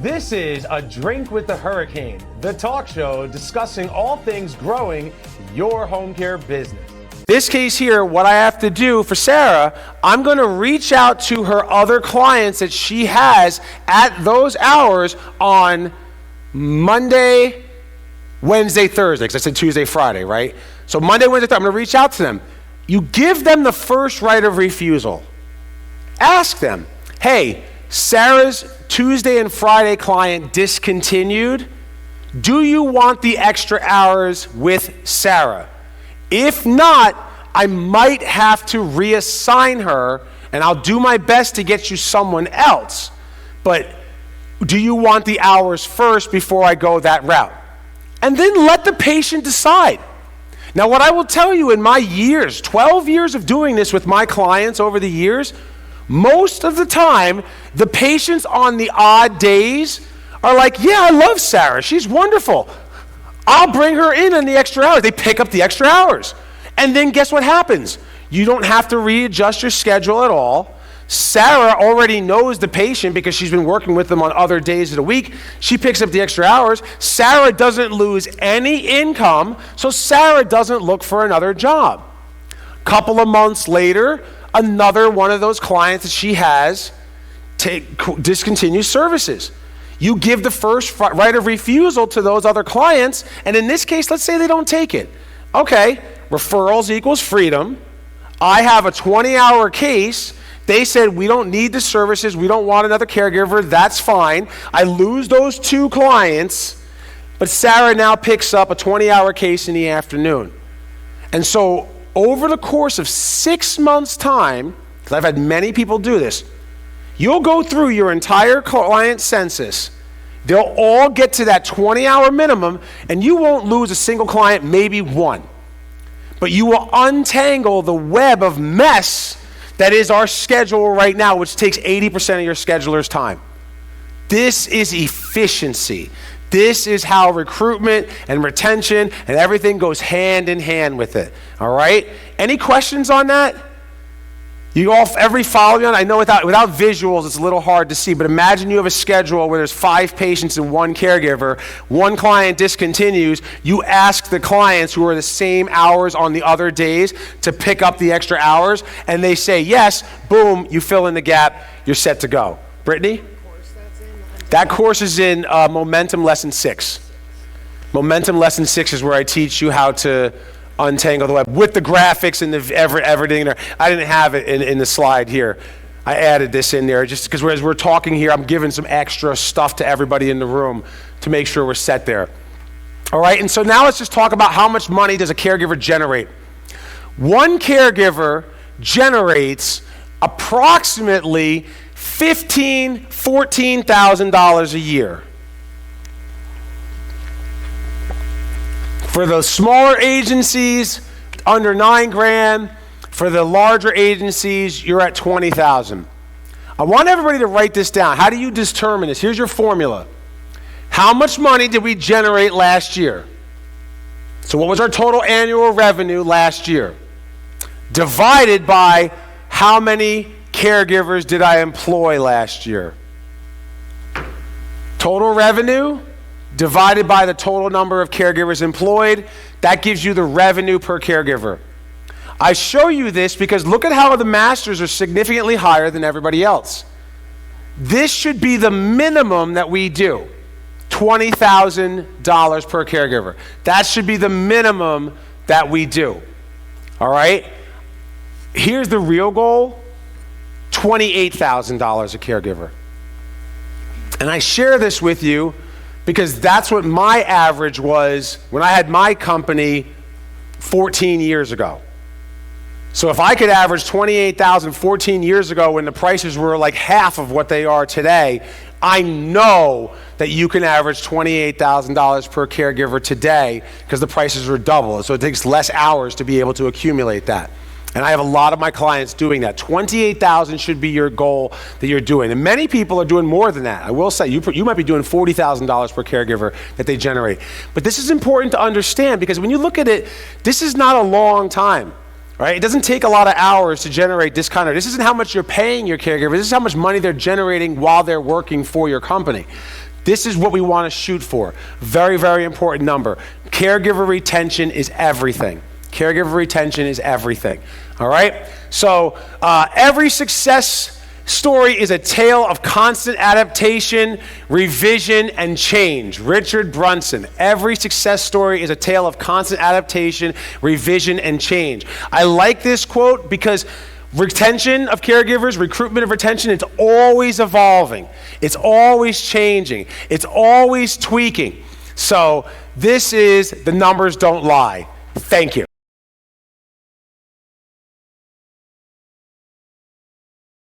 This is A Drink with the Hurricane, the talk show discussing all things growing your home care business. This case here, what I have to do for Sarah, I'm going to reach out to her other clients that she has at those hours on Monday, Wednesday, Thursday, because I said Tuesday, Friday, right? So Monday, Wednesday, Thursday, I'm going to reach out to them. You give them the first right of refusal. Ask them, hey, Sarah's Tuesday and Friday client discontinued. Do you want the extra hours with Sarah? If not, I might have to reassign her, and I'll do my best to get you someone else. But do you want the hours first before I go that route? And then let the patient decide. Now, what I will tell you in my years, 12 years of doing this with my clients over the years, most of the time, the patients on the odd days are like, yeah, I love Sarah. She's wonderful. I'll bring her in on the extra hours. They pick up the extra hours. And then guess what happens? You don't have to readjust your schedule at all. Sarah already knows the patient because she's been working with them on other days of the week. She picks up the extra hours. Sarah doesn't lose any income, so Sarah doesn't look for another job. A couple of months later, another one of those clients that she has discontinues services. You give the first right of refusal to those other clients, and in this case, let's say they don't take it. Okay, referrals equals freedom. I have a 20-hour case. They said, we don't need the services. We don't want another caregiver. That's fine. I lose those two clients, but Sarah now picks up a 20-hour case in the afternoon. And so over the course of 6 months' time, because I've had many people do this, you'll go through your entire client census. They'll all get to that 20-hour minimum, and you won't lose a single client, maybe one. But you will untangle the web of mess that is our schedule right now, which takes 80% of your scheduler's time. This is efficiency. This is how recruitment and retention and everything goes hand in hand with it. All right? Any questions on that? You all, every follow on, I know without visuals it's a little hard to see, but imagine you have a schedule where there's 5 patients and 1 caregiver. One client discontinues. You ask the clients who are the same hours on the other days to pick up the extra hours, and they say yes, boom, you fill in the gap, you're set to go. Brittany? That course is in Momentum Lesson 6. Momentum Lesson 6 is where I teach you how to untangle the web with the graphics and everything there. I didn't have it in the slide here. I added this in there just because as we're talking here, I'm giving some extra stuff to everybody in the room to make sure we're set there. All right, and so now let's just talk about how much money does a caregiver generate. One caregiver generates approximately $14,000 a year. For the smaller agencies, under $9,000. For the larger agencies, you're at $20,000. I want everybody to write this down. How do you determine this? Here's your formula. How much money did we generate last year? So what was our total annual revenue last year? Divided by how many caregivers did I employ last year? Total revenue divided by the total number of caregivers employed, that gives you the revenue per caregiver. I show you this because look at how the masters are significantly higher than everybody else. This should be the minimum that we do, $20,000 per caregiver. That should be the minimum that we do, all right? Here's the real goal, $28,000 a caregiver. And I share this with you because that's what my average was when I had my company 14 years ago. So if I could average $28,000 14 years ago when the prices were like half of what they are today, I know that you can average $28,000 per caregiver today because the prices are double. So it takes less hours to be able to accumulate that. And I have a lot of my clients doing that. $28,000 should be your goal that you're doing. And many people are doing more than that. I will say, you might be doing $40,000 per caregiver that they generate. But this is important to understand because when you look at it, this is not a long time, right? It doesn't take a lot of hours to generate this kind of, this isn't how much you're paying your caregiver, this is how much money they're generating while they're working for your company. This is what we want to shoot for. Very, very important number. Caregiver retention is everything. Caregiver retention is everything. All right? So every success story is a tale of constant adaptation, revision, and change. Richard Brunson. Every success story is a tale of constant adaptation, revision, and change. I like this quote because retention of caregivers, recruitment of retention, it's always evolving. It's always changing. It's always tweaking. So this is The Numbers Don't Lie. Thank you.